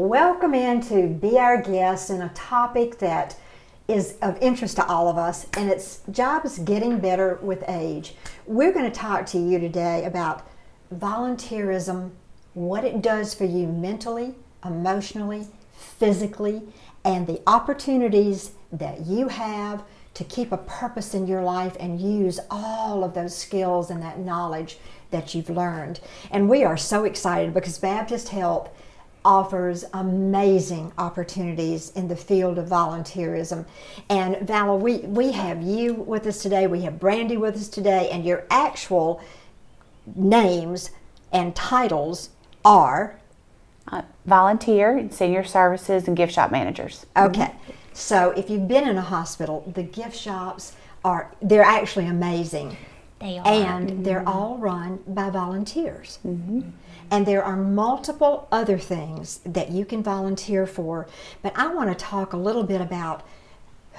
welcome in to be our guest in a topic that is of interest to all of us, and it's jobs getting better with age. We're going to talk to you today about volunteerism, what it does for you mentally, emotionally, physically, and the opportunities that you have to keep a purpose in your life and use all of those skills and that knowledge that you've learned. And we are so excited because Baptist Health offers amazing opportunities in the field of volunteerism. And Valla, we have you with us today, we have Brandy with us today, and your actual names and titles are? Volunteer, Senior Services, and Gift Shop Managers. Okay, so if you've been in a hospital, the gift shops they're actually amazing. They are. And they're all run by volunteers. And there are multiple other things that you can volunteer for, but I want to talk a little bit about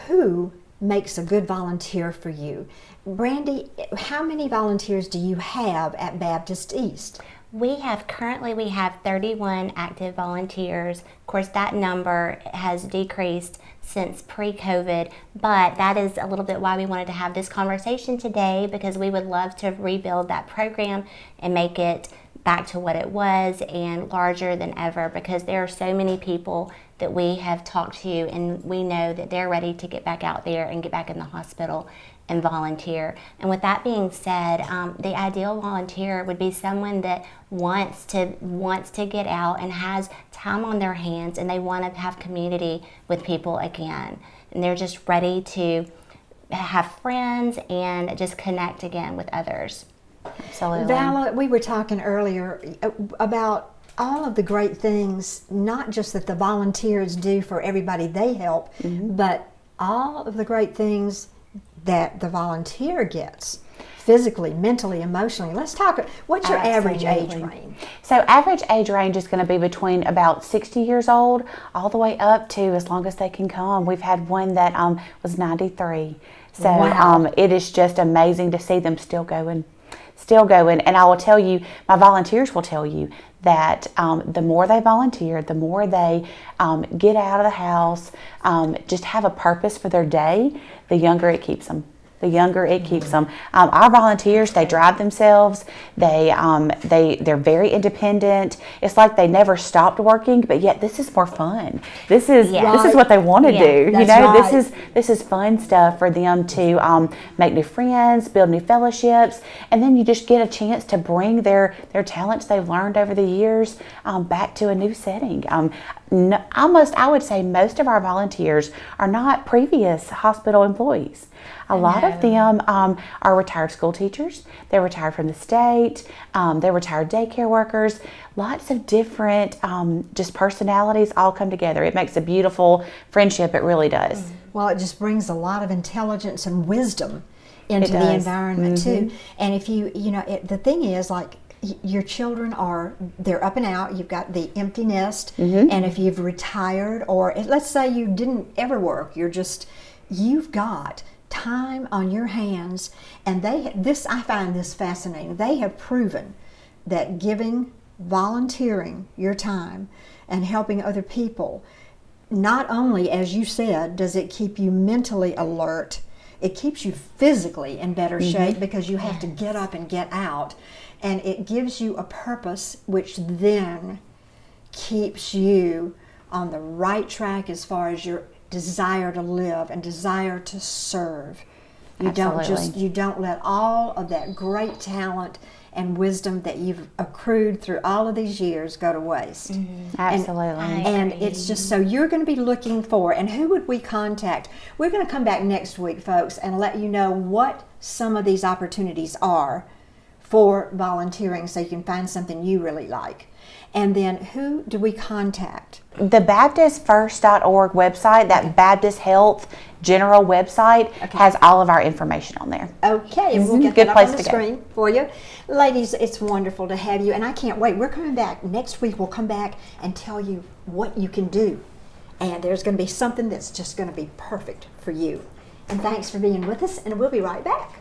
who makes a good volunteer for you. Brandy, how many volunteers do you have at Baptist East? Currently we have 31 active volunteers. Of course, that number has decreased since pre-COVID, but that is a little bit why we wanted to have this conversation today, because we would love to rebuild that program and make it back to what it was and larger than ever, because there are so many people that we have talked to and we know that they're ready to get back out there and get back in the hospital and volunteer. And with that being said, the ideal volunteer would be someone that wants to get out and has time on their hands, and they want to have community with people again, and they're just ready to have friends and just connect again with others. Absolutely. Valla, we were talking earlier about all of the great things, not just that the volunteers do for everybody they help, but all of the great things that the volunteer gets physically, mentally, emotionally. Let's talk, what's your average age range? So average age range is going to be between about 60 years old all the way up to as long as they can come. We've had one that was 93. So wow. It is just amazing to see them still going. And I will tell you, my volunteers will tell you that the more they volunteer, the more they get out of the house, just have a purpose for their day, the younger it keeps them. Our volunteers, they drive themselves. They're very independent. It's like they never stopped working, but yet this is more fun. This is what they want to do. You know, right. This is fun stuff for them to make new friends, build new fellowships, and then you just get a chance to bring their talents they've learned over the years back to a new setting. I would say most of our volunteers are not previous hospital employees. A lot of them are retired school teachers. They're retired from the state. They're retired daycare workers. Lots of different just personalities all come together. It makes a beautiful friendship. It really does. Well, it just brings a lot of intelligence and wisdom into the environment too. And if the thing is, like, your children they're up and out, you've got the empty nest, and if you've retired, or let's say you didn't ever work, you've got time on your hands, and I find this fascinating. They have proven that volunteering your time and helping other people, not only, as you said, does it keep you mentally alert, it keeps you physically in better shape, because you have to get up and get out, and it gives you a purpose, which then keeps you on the right track as far as your desire to live and desire to serve. You don't let all of that great talent and wisdom that you've accrued through all of these years go to waste. Absolutely. And it's just, so you're going to be looking for, and who would we contact? We're going to come back next week, folks, and let you know what some of these opportunities are for volunteering, so you can find something you really like. And then who do we contact? The BaptistFirst.org website, that Baptist Health General website, has all of our information on there. Okay, and we'll get that up on the screen for you. Ladies, it's wonderful to have you, and I can't wait. We're coming back next week. We'll come back and tell you what you can do. And there's going to be something that's just going to be perfect for you. And thanks for being with us, and we'll be right back.